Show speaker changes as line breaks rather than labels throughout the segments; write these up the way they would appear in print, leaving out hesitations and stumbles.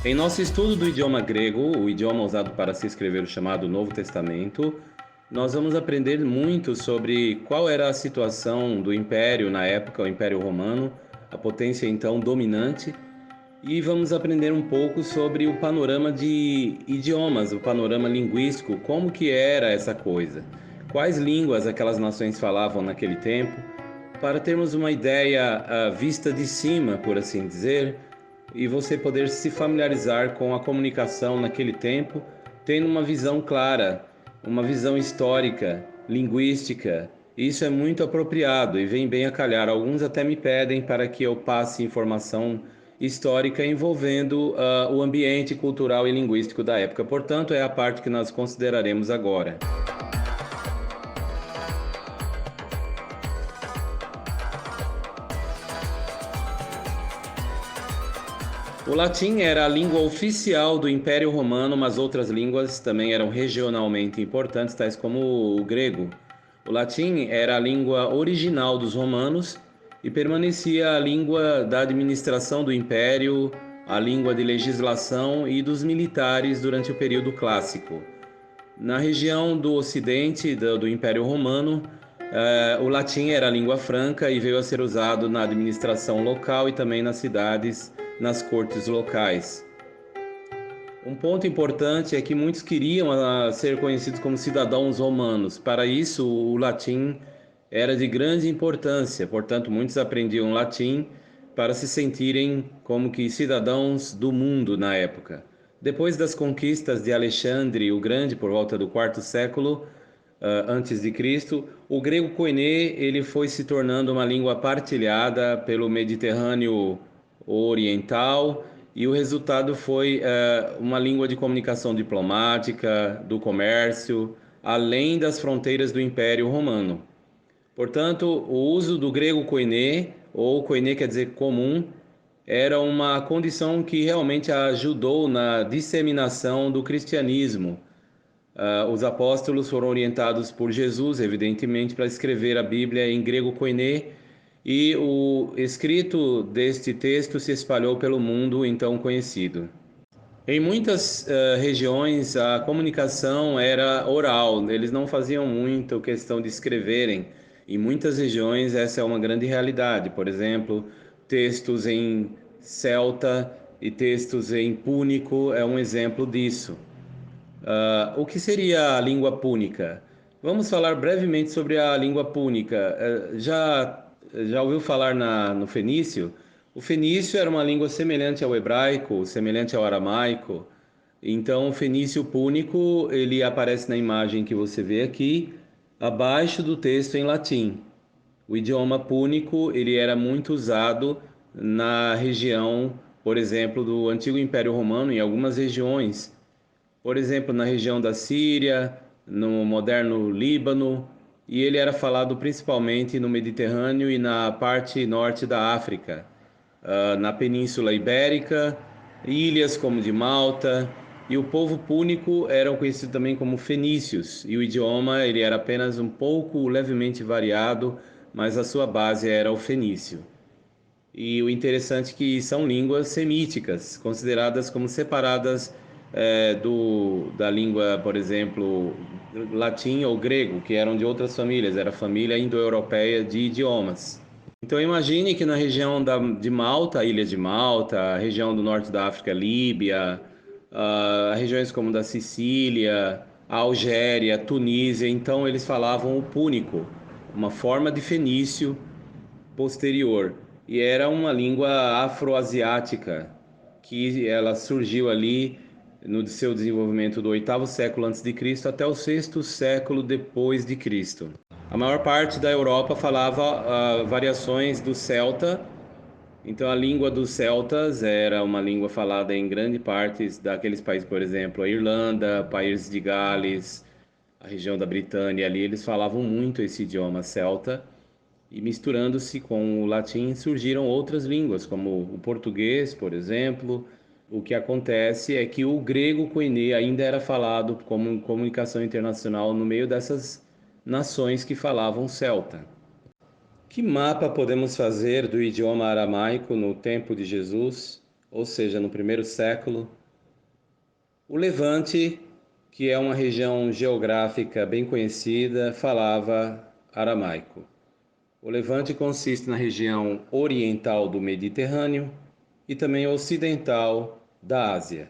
Em nosso estudo do idioma grego, o idioma usado para se escrever o chamado Novo Testamento, nós vamos aprender muito sobre qual era a situação do Império na época, o Império Romano, a potência então dominante, e vamos aprender um pouco sobre o panorama de idiomas, o panorama linguístico, como que era essa coisa, quais línguas aquelas nações falavam naquele tempo, para termos uma ideia vista de cima, por assim dizer, e você poder se familiarizar com a comunicação naquele tempo, tendo uma visão clara, uma visão histórica, linguística. Isso é muito apropriado e vem bem a calhar. Alguns até me pedem para que eu passe informação histórica envolvendo o ambiente cultural e linguístico da época. Portanto, é a parte que nós consideraremos agora. O latim era a língua oficial do Império Romano, mas outras línguas também eram regionalmente importantes, tais como o grego. O latim era a língua original dos romanos e permanecia a língua da administração do império, a língua de legislação e dos militares durante o período clássico. Na região do ocidente do Império Romano, o latim era a língua franca e veio a ser usado na administração local e também nas cidades, nas cortes locais. Um ponto importante é que muitos queriam ser conhecidos como cidadãos romanos. Para isso, o latim era de grande importância, portanto, muitos aprendiam latim para se sentirem como que cidadãos do mundo na época. Depois das conquistas de Alexandre o Grande, por volta do quarto século antes de Cristo, o grego koiné ele foi se tornando uma língua partilhada pelo Mediterrâneo Oriental e o resultado foi uma língua de comunicação diplomática, do comércio, além das fronteiras do Império Romano. Portanto, o uso do grego koiné, ou koiné quer dizer comum, era uma condição que realmente ajudou na disseminação do cristianismo. Os apóstolos foram orientados por Jesus, evidentemente, para escrever a Bíblia em grego koiné, e o escrito deste texto se espalhou pelo mundo então conhecido. Em muitas regiões a comunicação era oral, eles não faziam muito questão de escreverem. Em muitas regiões essa é uma grande realidade, por exemplo, textos em celta e textos em púnico é um exemplo disso. O que seria a língua púnica? Vamos falar brevemente sobre a língua púnica. Já ouviu falar no fenício? O fenício era uma língua semelhante ao hebraico, semelhante ao aramaico. Então, o fenício púnico, ele aparece na imagem que você vê aqui, abaixo do texto em latim. O idioma púnico, ele era muito usado na região, por exemplo, do antigo Império Romano, em algumas regiões, por exemplo, na região da Síria, no moderno Líbano, e ele era falado principalmente no Mediterrâneo e na parte norte da África, na Península Ibérica, ilhas como de Malta, e o povo púnico era conhecido também como fenícios, e o idioma ele era apenas um pouco levemente variado, mas a sua base era o fenício. E o interessante é que são línguas semíticas, consideradas como separadas da língua, por exemplo, latim ou grego, que eram de outras famílias, era a família indo-europeia de idiomas. Então imagine que na região de Malta, a ilha de Malta, a região do norte da África, Líbia, regiões como da Sicília, a Algéria, Tunísia, então eles falavam o púnico, uma forma de fenício posterior, e era uma língua afroasiática que ela surgiu ali no seu desenvolvimento do oitavo século antes de Cristo até o sexto século depois de Cristo. A maior parte da Europa falava variações do celta, então a língua dos celtas era uma língua falada em grande parte daqueles países, por exemplo, a Irlanda, países de Gales, a região da Britânia ali, eles falavam muito esse idioma celta e misturando-se com o latim surgiram outras línguas, como o português, por exemplo. O que acontece é que o grego koiné ainda era falado como comunicação internacional no meio dessas nações que falavam celta. Que mapa podemos fazer do idioma aramaico no tempo de Jesus? ou seja, no primeiro século. O Levante, que é uma região geográfica bem conhecida, falava aramaico. O Levante consiste na região oriental do Mediterrâneo e também ocidental da Ásia,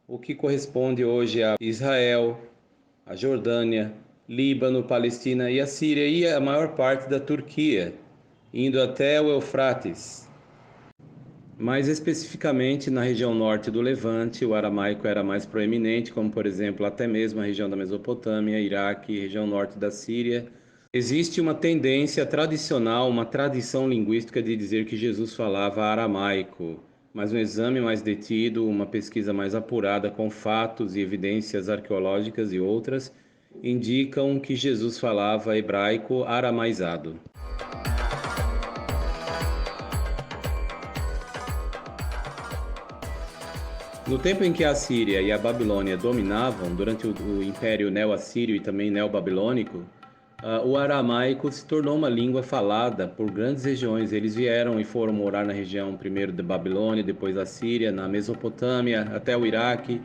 o que corresponde hoje a Israel, a Jordânia, Líbano, Palestina e a Síria e a maior parte da Turquia, indo até o Eufrates. Mais especificamente na região norte do Levante, o aramaico era mais proeminente, como por exemplo até mesmo a região da Mesopotâmia, Iraque, região norte da Síria. Existe uma tendência tradicional, uma tradição linguística de dizer que Jesus falava aramaico, mas um exame mais detido, uma pesquisa mais apurada com fatos e evidências arqueológicas e outras, indicam que Jesus falava hebraico aramaizado. No tempo em que a Síria e a Babilônia dominavam, durante o Império Neo-Assírio e também Neo-Babilônico, o aramaico se tornou uma língua falada por grandes regiões. Eles vieram e foram morar na região primeiro da Babilônia, depois da Síria, na Mesopotâmia, até o Iraque,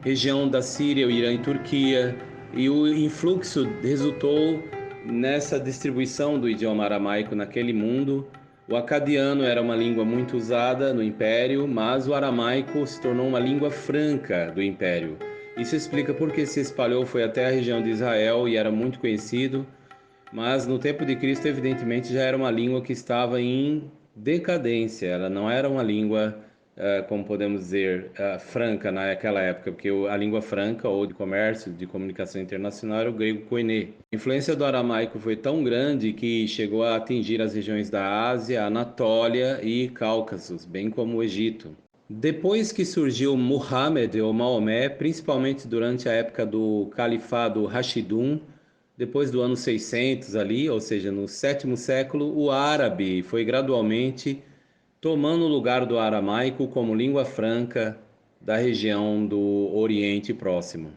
região da Síria, o Irã e Turquia. E o influxo resultou nessa distribuição do idioma aramaico naquele mundo. O acadiano era uma língua muito usada no Império, mas o aramaico se tornou uma língua franca do Império. Isso explica por que se espalhou, foi até a região de Israel e era muito conhecido, mas no tempo de Cristo, evidentemente, já era uma língua que estava em decadência. Ela não era uma língua, como podemos dizer, franca naquela época, porque a língua franca ou de comércio, de comunicação internacional, era o grego koiné. A influência do aramaico foi tão grande que chegou a atingir as regiões da Ásia, Anatólia e Cáucaso, bem como o Egito. Depois que surgiu Muhammad ou Maomé, principalmente durante a época do Califado Rashidun, depois do ano 600 ali, ou seja, no sétimo século, o árabe foi gradualmente tomando o lugar do aramaico como língua franca da região do Oriente Próximo.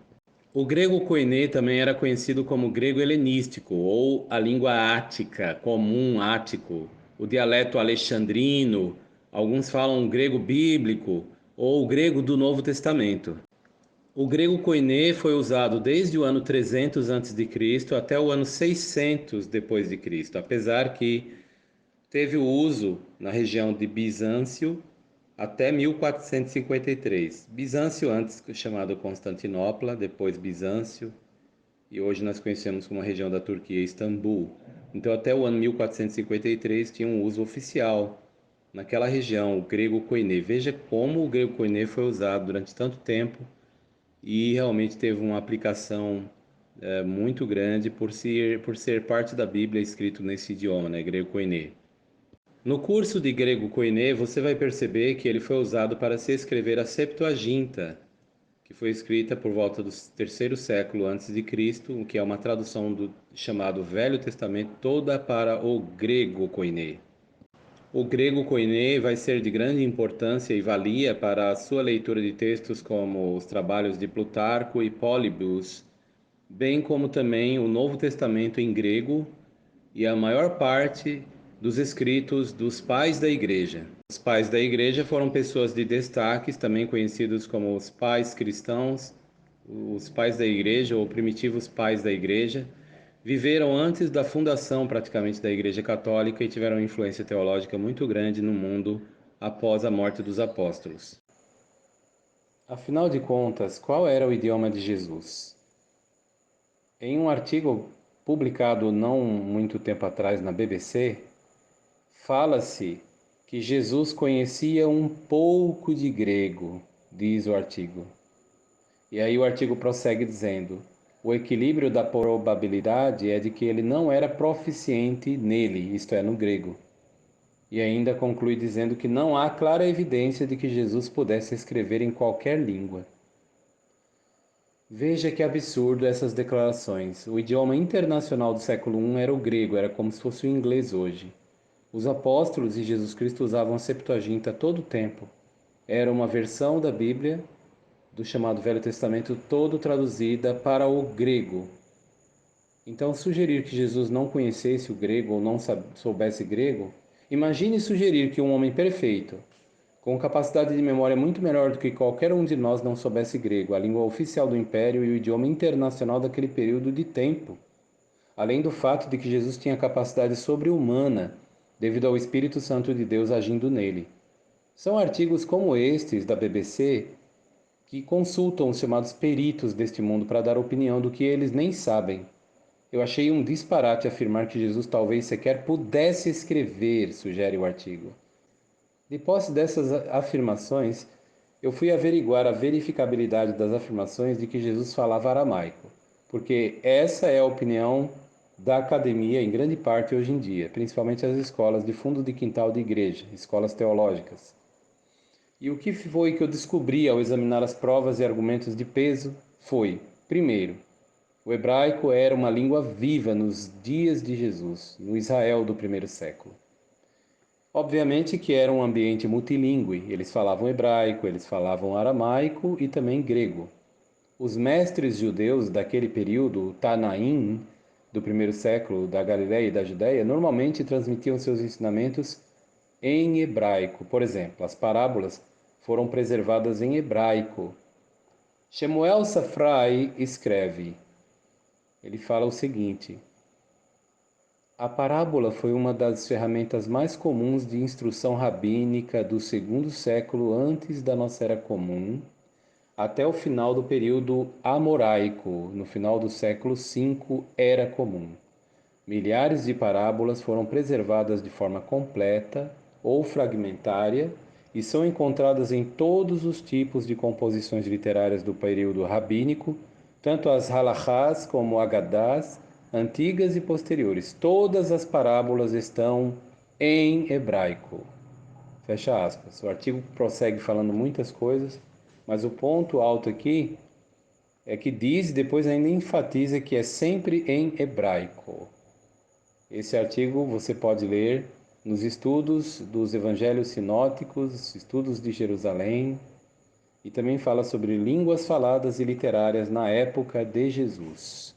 O grego koiné também era conhecido como grego helenístico ou a língua ática, comum ático, o dialeto alexandrino, alguns falam grego bíblico ou grego do Novo Testamento. O grego koiné foi usado desde o ano 300 a.C. até o ano 600 depois de Cristo, apesar que teve o uso na região de Bizâncio até 1453. Bizâncio antes chamado Constantinopla, depois Bizâncio, e hoje nós conhecemos como a região da Turquia, Istambul. Então até o ano 1453 tinha um uso oficial naquela região, o grego koiné. Veja como o grego koiné foi usado durante tanto tempo e realmente teve uma aplicação muito grande por ser parte da Bíblia escrito nesse idioma, né, grego koiné. No curso de grego koiné, você vai perceber que ele foi usado para se escrever a Septuaginta, que foi escrita por volta do terceiro século antes de Cristo, o que é uma tradução do chamado Velho Testamento toda para o grego koiné. O grego koiné vai ser de grande importância e valia para a sua leitura de textos como os trabalhos de Plutarco e Polibus, bem como também o Novo Testamento em grego e a maior parte dos escritos dos pais da Igreja. Os pais da Igreja foram pessoas de destaques, também conhecidos como os pais cristãos, os pais da Igreja ou primitivos pais da Igreja. Viveram antes da fundação praticamente da Igreja Católica e tiveram uma influência teológica muito grande no mundo após a morte dos apóstolos. Afinal de contas, qual era o idioma de Jesus? Em um artigo publicado não muito tempo atrás na BBC, fala-se que Jesus conhecia um pouco de grego, diz o artigo. E aí o artigo prossegue dizendo: o equilíbrio da probabilidade é de que ele não era proficiente nele, isto é, no grego. E ainda conclui dizendo que não há clara evidência de que Jesus pudesse escrever em qualquer língua. Veja que absurdo essas declarações. O idioma internacional do século I era o grego, era como se fosse o inglês hoje. Os apóstolos e Jesus Cristo usavam a Septuaginta a todo tempo. Era uma versão da Bíblia, do chamado Velho Testamento, todo traduzida para o grego. Então, sugerir que Jesus não conhecesse o grego ou não soubesse grego, imagine sugerir que um homem perfeito, Com capacidade de memória muito melhor do que qualquer um de nós não soubesse grego, a língua oficial do império e o idioma internacional daquele período de tempo. Além do fato de que Jesus tinha capacidade sobre-humana devido ao Espírito Santo de Deus agindo nele. São artigos como estes da BBC que consultam os chamados peritos deste mundo para dar opinião do que eles nem sabem. Eu achei um disparate afirmar que Jesus talvez sequer pudesse escrever, sugere o artigo. De posse dessas afirmações, eu fui averiguar a verificabilidade das afirmações de que Jesus falava aramaico, porque essa é a opinião da academia em grande parte hoje em dia, principalmente as escolas de fundo de quintal de igreja, escolas teológicas. E o que foi que eu descobri ao examinar as provas e argumentos de peso foi, primeiro, o hebraico era uma língua viva nos dias de Jesus, no Israel do primeiro século. Obviamente que era um ambiente multilingüe, eles falavam hebraico, eles falavam aramaico e também grego. Os mestres judeus daquele período, o Tanaim, do primeiro século da Galiléia e da Judéia, normalmente transmitiam seus ensinamentos em hebraico. Por exemplo, as parábolas foram preservadas em hebraico. Shemuel Safrai escreve, ele fala o seguinte: a parábola foi uma das ferramentas mais comuns de instrução rabínica do segundo século antes da nossa era comum, até o final do período amoraico, no final do século V era comum. Milhares de parábolas foram preservadas de forma completa ou fragmentária e são encontradas em todos os tipos de composições literárias do período rabínico, tanto as halachás como agadás, antigas e posteriores. Todas as parábolas estão em hebraico. Fecha aspas. O artigo prossegue falando muitas coisas, mas o ponto alto aqui é que diz e depois ainda enfatiza que é sempre em hebraico. Esse artigo você pode ler nos estudos dos evangelhos sinóticos, estudos de Jerusalém, e também fala sobre línguas faladas e literárias na época de Jesus.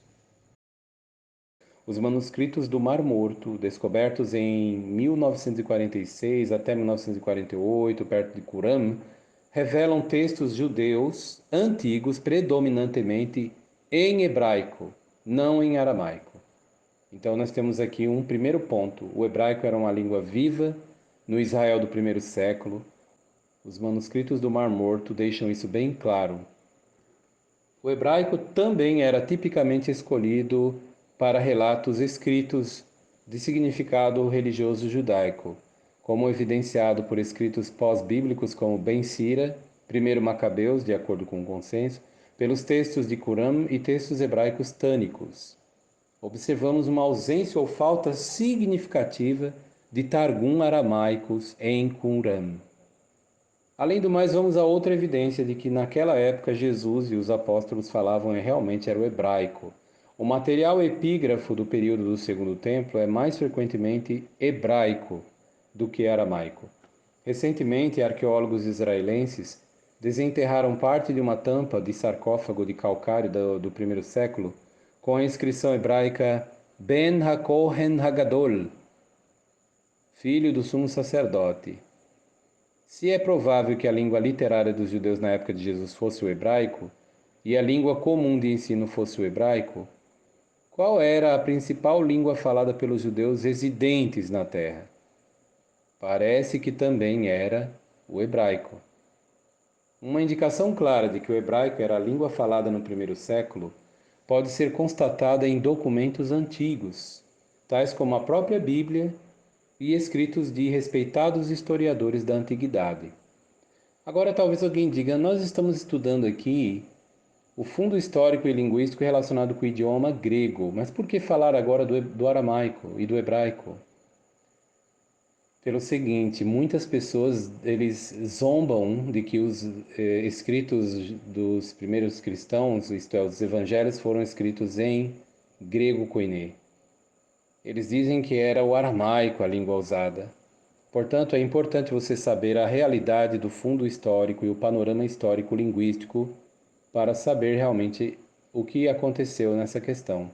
Os manuscritos do Mar Morto, descobertos em 1946 até 1948, perto de Qumran, revelam textos judeus antigos predominantemente em hebraico, não em aramaico. Então nós temos aqui um primeiro ponto. O hebraico era uma língua viva no Israel do primeiro século. Os manuscritos do Mar Morto deixam isso bem claro. O hebraico também era tipicamente escolhido para relatos escritos de significado religioso judaico, como evidenciado por escritos pós-bíblicos como Ben Sira, 1 Macabeus, de acordo com o consenso, pelos textos de Qumran e textos hebraicos tânicos. Observamos uma ausência ou falta significativa de Targum aramaicos em Qumran. Além do mais, vamos a outra evidência de que naquela época Jesus e os apóstolos falavam realmente era o hebraico. O material epígrafo do período do Segundo Templo é mais frequentemente hebraico do que aramaico. Recentemente, arqueólogos israelenses desenterraram parte de uma tampa de sarcófago de calcário do primeiro século com a inscrição hebraica Ben HaKohen HaGadol, filho do sumo sacerdote. Se é provável que a língua literária dos judeus na época de Jesus fosse o hebraico, e a língua comum de ensino fosse o hebraico, qual era a principal língua falada pelos judeus residentes na terra? Parece que também era o hebraico. Uma indicação clara de que o hebraico era a língua falada no primeiro século pode ser constatada em documentos antigos, tais como a própria Bíblia e escritos de respeitados historiadores da antiguidade. Agora, talvez alguém diga, nós estamos estudando aqui o fundo histórico e linguístico relacionado com o idioma grego, mas por que falar agora do aramaico e do hebraico? Pelo seguinte, muitas pessoas eles zombam de que os escritos dos primeiros cristãos, isto é, os evangelhos, foram escritos em grego koiné. Eles dizem que era o aramaico a língua usada. Portanto, é importante você saber a realidade do fundo histórico e o panorama histórico linguístico para saber realmente o que aconteceu nessa questão.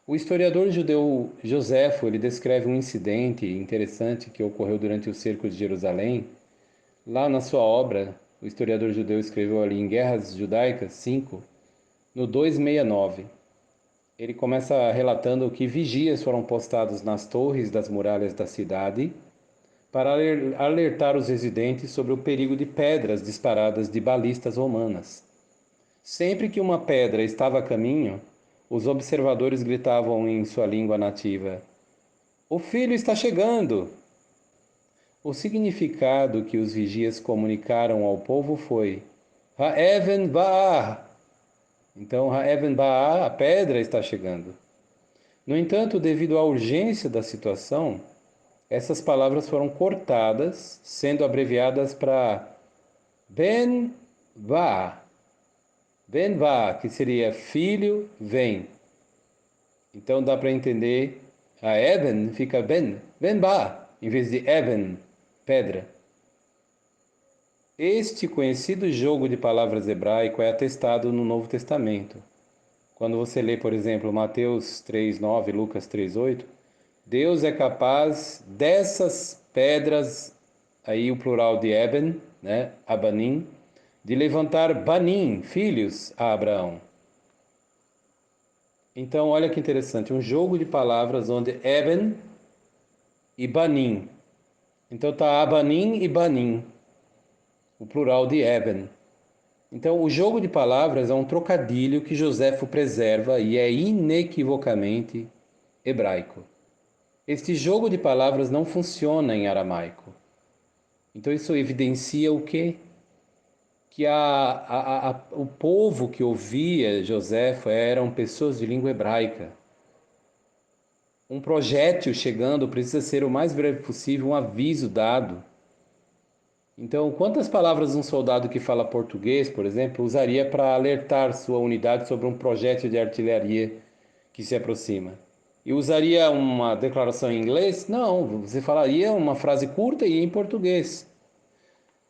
O historiador judeu Joséfo, ele descreve um incidente interessante que ocorreu durante o cerco de Jerusalém, Lá na sua obra, o historiador judeu escreveu ali em Guerras Judaicas 5, no 269. Ele começa relatando que vigias foram postados nas torres das muralhas da cidade para alertar os residentes sobre o perigo de pedras disparadas de balistas romanas. Sempre que uma pedra estava a caminho, os observadores gritavam em sua língua nativa: "O filho está chegando!" O significado que os vigias comunicaram ao povo foi: Ha'even ba'ah. Então, Ha'even ba'ah, a pedra está chegando. No entanto, devido à urgência da situação, essas palavras foram cortadas, sendo abreviadas para Ben ba'ah. Ben ba'ah, que seria filho, vem. Então dá para entender, a Eben fica Ben ba'ah, em vez de Eben, pedra. Este conhecido jogo de palavras hebraico é atestado no Novo Testamento. Quando você lê, por exemplo, Mateus 3:9, Lucas 3:8, Deus é capaz dessas pedras, aí o plural de Eben, né, Abanim, de levantar Banim, filhos, a Abraão. Então, olha que interessante, um jogo de palavras onde Eben e Banim. Então tá Abanim e Banim, o plural de Eben. Então, o jogo de palavras é um trocadilho que Joséfo preserva e é inequivocamente hebraico. Este jogo de palavras não funciona em aramaico. Então, isso evidencia o quê? Que o povo que ouvia Joséfo eram pessoas de língua hebraica. Um projétil chegando precisa ser o mais breve possível um aviso dado. Então, quantas palavras um soldado que fala português, por exemplo, usaria para alertar sua unidade sobre um projétil de artilharia que se aproxima? E usaria uma declaração em inglês? Não, você falaria uma frase curta e em português.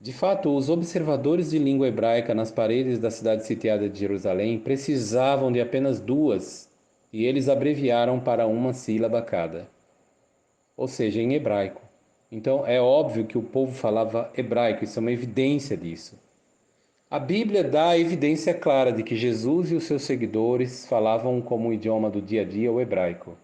De fato, os observadores de língua hebraica nas paredes da cidade sitiada de Jerusalém precisavam de apenas duas, e eles abreviaram para uma sílaba cada, ou seja, em hebraico. Então é óbvio que o povo falava hebraico, isso é uma evidência disso. A Bíblia dá a evidência clara de que Jesus e os seus seguidores falavam como o idioma do dia a dia o hebraico.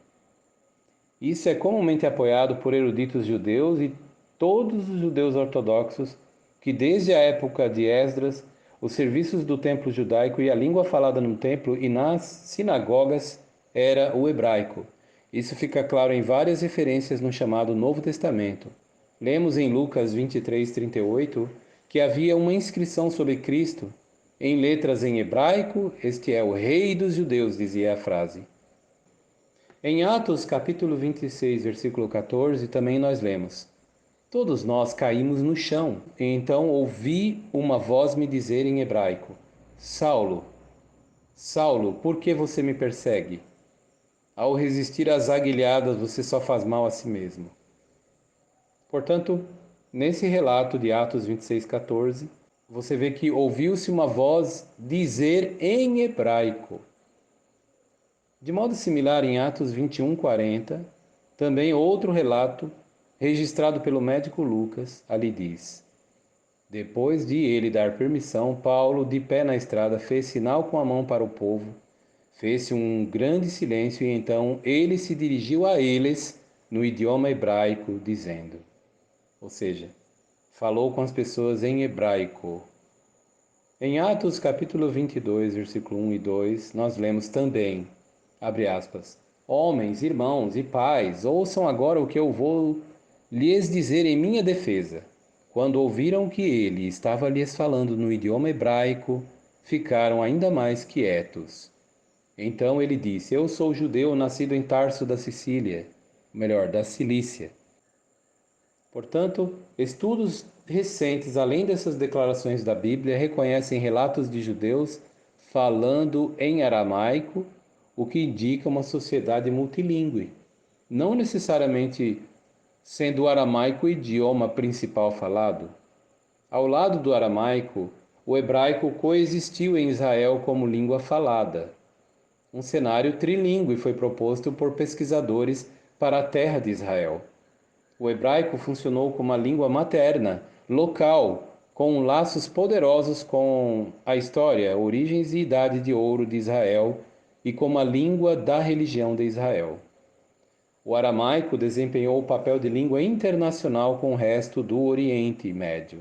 Isso é comumente apoiado por eruditos judeus e todos os judeus ortodoxos que desde a época de Esdras, os serviços do templo judaico e a língua falada no templo e nas sinagogas era o hebraico. Isso fica claro em várias referências no chamado Novo Testamento. Lemos em Lucas 23:38 que havia uma inscrição sobre Cristo em letras em hebraico: "Este é o Rei dos Judeus", dizia a frase. Em Atos capítulo 26, versículo 14, também nós lemos: Todos nós caímos no chão, e então ouvi uma voz me dizer em hebraico: Saulo, Saulo, por que você me persegue? Ao resistir às aguilhadas, você só faz mal a si mesmo. Portanto, nesse relato de Atos 26:14, você vê que ouviu-se uma voz dizer em hebraico. De modo similar, em Atos 21:40, também outro relato, registrado pelo médico Lucas, ali diz: Depois de ele dar permissão, Paulo, de pé na estrada, fez sinal com a mão para o povo. Fez-se um grande silêncio e então ele se dirigiu a eles no idioma hebraico, dizendo, ou seja, falou com as pessoas em hebraico. Em Atos capítulo 22, versículo 1 e 2, nós lemos também, abre aspas, Homens, irmãos e pais, ouçam agora o que eu vou lhes dizer em minha defesa. Quando ouviram que ele estava lhes falando no idioma hebraico, ficaram ainda mais quietos. Então ele disse, eu sou judeu nascido em Tarso da Sicília, melhor, da Cilícia. Portanto, estudos recentes, além dessas declarações da Bíblia, reconhecem relatos de judeus falando em aramaico, o que indica uma sociedade multilingüe. Não necessariamente sendo o aramaico o idioma principal falado. Ao lado do aramaico, o hebraico coexistiu em Israel como língua falada. Um cenário trilingüe foi proposto por pesquisadores para a terra de Israel. O hebraico funcionou como a língua materna local, com laços poderosos com a história, origens e idade de ouro de Israel e como a língua da religião de Israel. O aramaico desempenhou o papel de língua internacional com o resto do Oriente Médio,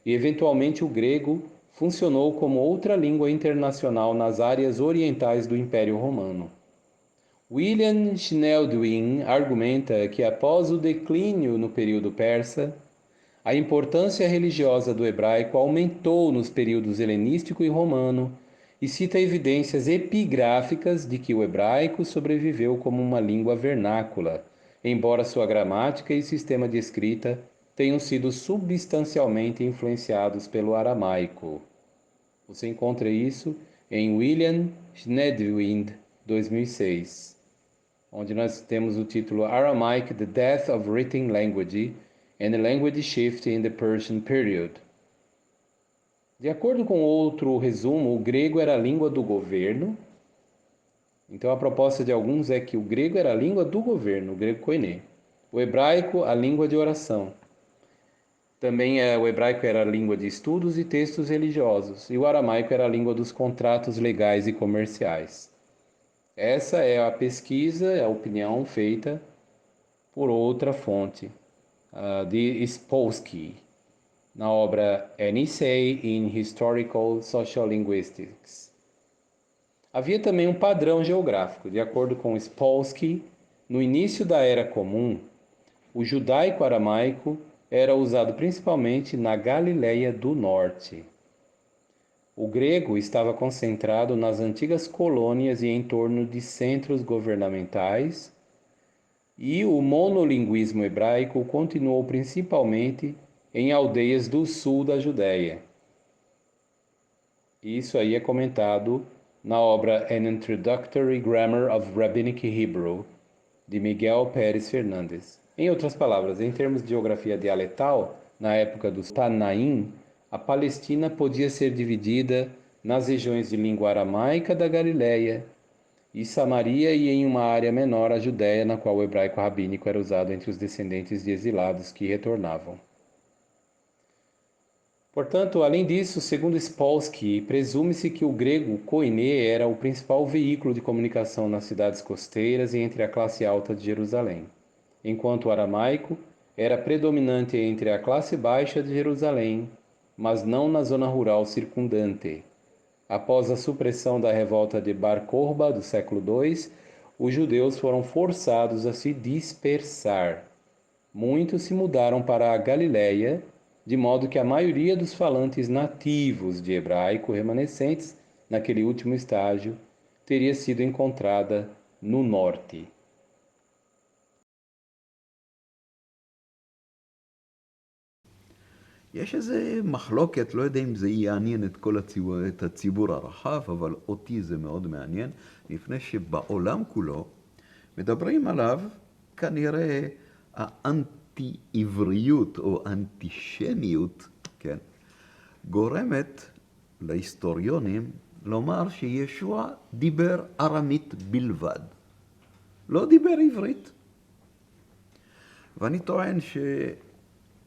e eventualmente o grego funcionou como outra língua internacional nas áreas orientais do Império Romano. William Schneldwin argumenta que após o declínio no período persa, a importância religiosa do hebraico aumentou nos períodos helenístico e romano e cita evidências epigráficas de que o hebraico sobreviveu como uma língua vernácula, embora sua gramática e sistema de escrita tenham sido substancialmente influenciados pelo aramaico. Você encontra isso em William Schnedwind, 2006, onde nós temos o título Aramaic, The Death of Written Language and the Language Shift in the Persian Period. De acordo com outro resumo, o grego era a língua do governo. Então a proposta de alguns é que o grego era a língua do governo, o grego koiné. O hebraico, a língua de oração. Também o hebraico era a língua de estudos e textos religiosos, e o aramaico era a língua dos contratos legais e comerciais. Essa é a pesquisa, a opinião feita por outra fonte, de Spolsky, na obra An Essay in Historical Sociolinguistics. Havia também um padrão geográfico. De acordo com Spolsky, no início da Era Comum, o judaico-aramaico era usado principalmente na Galileia do Norte. O grego estava concentrado nas antigas colônias e em torno de centros governamentais, e o monolinguismo hebraico continuou principalmente em aldeias do sul da Judéia. Isso aí é comentado na obra An Introductory Grammar of Rabbinic Hebrew, de Miguel Pérez Fernandes. Em outras palavras, em termos de geografia dialetal, na época dos Tanaim, a Palestina podia ser dividida nas regiões de língua aramaica da Galileia e Samaria, e em uma área menor a Judéia, na qual o hebraico rabínico era usado entre os descendentes de exilados que retornavam. Portanto, além disso, segundo Spolsky, presume-se que o grego koiné era o principal veículo de comunicação nas cidades costeiras e entre a classe alta de Jerusalém, enquanto o aramaico era predominante entre a classe baixa de Jerusalém, mas não na zona rural circundante. Após a supressão da revolta de Bar Kokhba do século II, os judeus foram forçados a se dispersar. Muitos se mudaram para a Galileia, de modo que a maioria dos falantes nativos de hebraico remanescentes naquele último estágio teria sido encontrada no norte.
יש איזה מחלוקת, לא יודע אם זה יעניין את הציבור הרחב, אבל אותי זה מאוד מעניין, לפני שבעולם כולו מדברים עליו כנראה האנטי-עבריות או אנטישמיות, כן, גורמת להיסטוריונים לומר שישוע דיבר ארמית בלבד, לא דיבר עברית. ואני טוען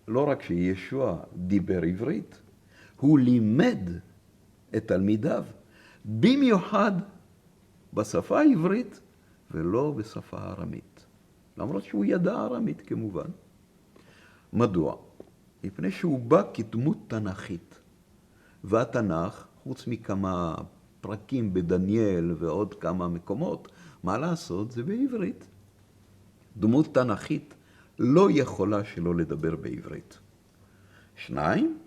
לא רק שישוע דיבר עברית, הוא לימד את תלמידיו במיוחד בשפה העברית ולא בשפה הארמית. למרות שהוא ידע ארמית כמובן. מדוע? מפני שהוא בא כדמות תנ"כית. והתנ"ך, חוץ מכמה פרקים בדניאל ועוד כמה מקומות, מה לעשות? זה בעברית. דמות תנ"כית לא יכולה שלא לדבר בעברית. שניים,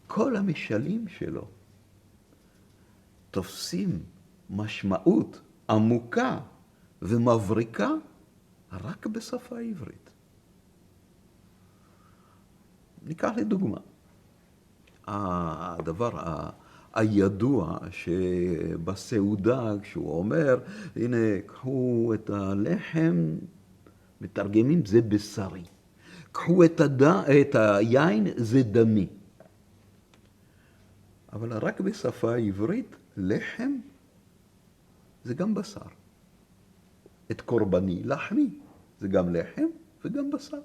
כל המשלים שלו תופסים משמעות עמוקה ומבריקה רק בשפה העברית. ניקח לדוגמה, הדבר הידוע שבסעודה, כשהוא אומר, הנה, קחו את הלחם, מתרגמים זה בשרי. קחו את היין, זה דמי. אבל רק בשפה העברית, לחם זה גם בשר. את קורבני, לחמי, זה גם לחם וגם בשר.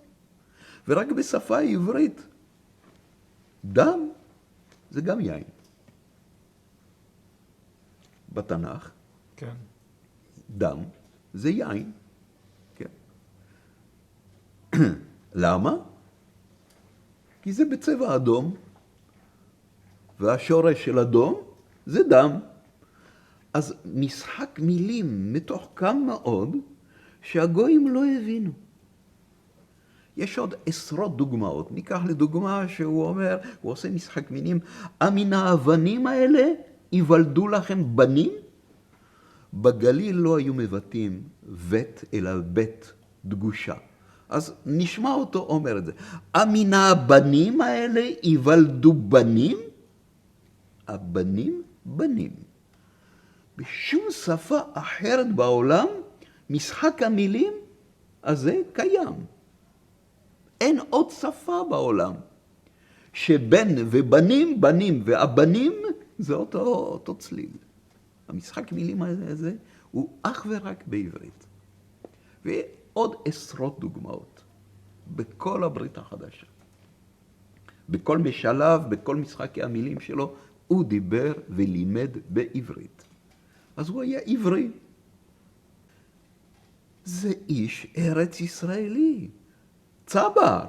ורק בשפה העברית דם זה גם יין. בתנ"ך,
כן.
דם זה יין. כן. למה? כי זה בצבע אדום, והשורש של אדום זה דם. אז משחק מילים מתוחכם מאוד, שהגויים לא הבינו. יש עוד עשרות דוגמאות. ניקח לדוגמה שהוא אומר, הוא עושה משחק מילים, מן האבנים האלה ייוולדו לכם בנים? בגליל לא היו מבטאים בית, אלא בית דגושה. אז נשמע אותו אומר את זה. מן הבנים האלה ייוולדו בנים? הבנים בנים. בשום שפה אחרת בעולם, משחק המילים הזה קיים. אין עוד שפה בעולם. שבן ובנים, בנים והבנים, זה אותו צליל. המשחק מילים הזה הוא אך ורק בעברית. ועוד עשרות דוגמאות. בכל הברית החדשה. בכל משלב, בכל משחקי המילים שלו, הוא דיבר ולימד בעברית. אז הוא היה עברי. זה איש ארץ ישראלי. צבר.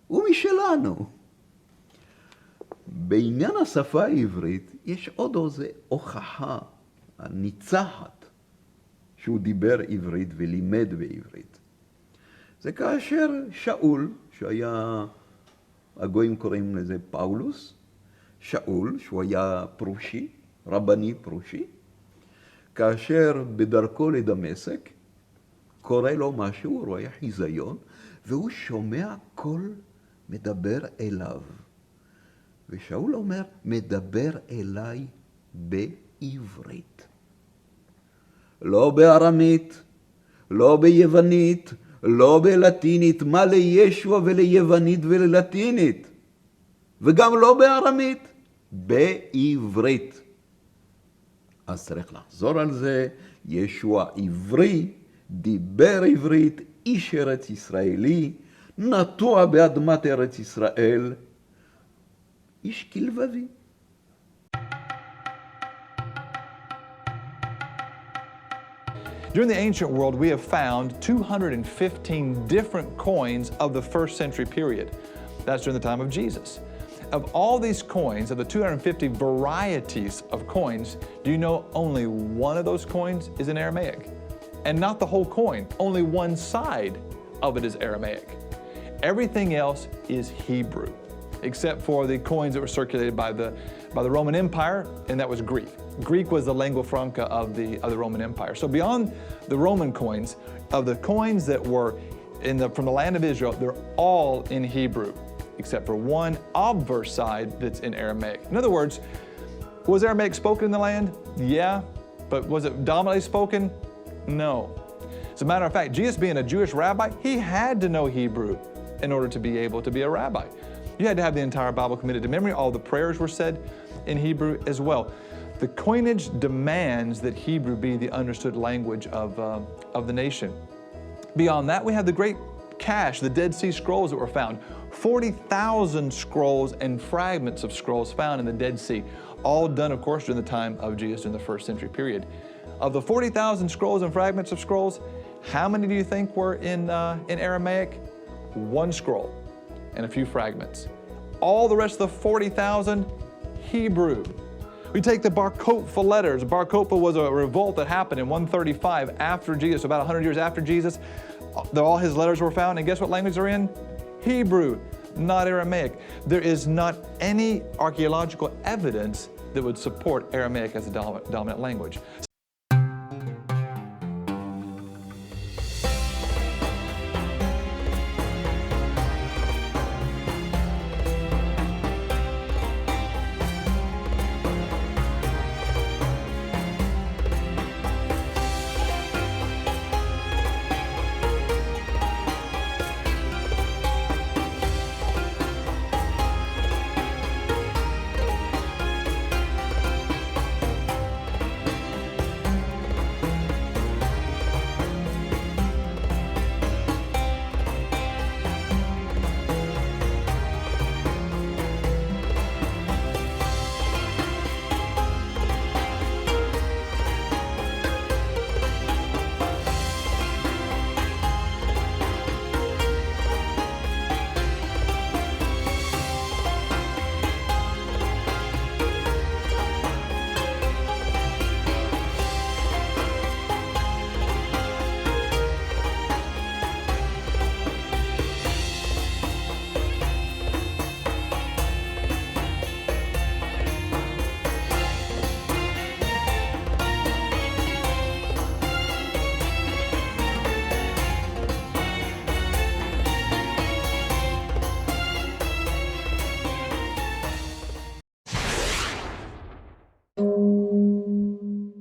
הוא משלנו. בעניין השפה העברית יש עוד איזו הוכחה הניצחת שהוא דיבר עברית ולימד בעברית. זה כאשר שאול, שהיה, הגויים קוראים לזה פאולוס, שאול, שהוא היה פרושי, רבני פרושי, כאשר בדרכו לדמשק, קורא לו משהו, הוא רואה חיזיון, והוא שומע קול מדבר אליו. ושאול אומר, מדבר אליי בעברית. לא בארמית, לא ביוונית, לא בלטינית, מה לישוע וליוונית וללטינית. וגם לא בארמית, בעברית. אז צריך לחזור על זה, ישוע עברי, דיבר עברית, איש ארץ ישראלי, נטוע באדמת ארץ ישראל, איש כלבבי.
During the ancient world, we have found 215 different coins of the first century period. That's during the time of Jesus. Of all these coins, of the 250 varieties of coins, do you know only one of those coins is in Aramaic? And not the whole coin, only one side of it is Aramaic. Everything else is Hebrew, except for the coins that were circulated by the Roman Empire, and that was Greek. Greek was the lingua franca of the Roman Empire. So beyond the Roman coins, of the coins that were from the land of Israel, they're all in Hebrew, except for one obverse side that's in Aramaic. In other words, was Aramaic spoken in the land? Yeah, but was it dominantly spoken? No. As a matter of fact, Jesus being a Jewish rabbi, he had to know Hebrew in order to be able to be a rabbi. You had to have the entire Bible committed to memory. All the prayers were said in Hebrew as well. The coinage demands that Hebrew be the understood language of the nation. Beyond that, we have the great cache, the Dead Sea Scrolls that were found. 40,000 scrolls and fragments of scrolls found in the Dead Sea, all done, of course, during the time of Jesus in the first century period. Of the 40,000 scrolls and fragments of scrolls, how many do you think were in Aramaic? One scroll and a few fragments. All the rest of the 40,000, Hebrew. We take the Bar Kokhba letters. Bar Kokhba was a revolt that happened in 135 after Jesus, about 100 years after Jesus. All his letters were found, and guess what language they're in? Hebrew, not Aramaic. There is not any archaeological evidence that would support Aramaic as a dominant language.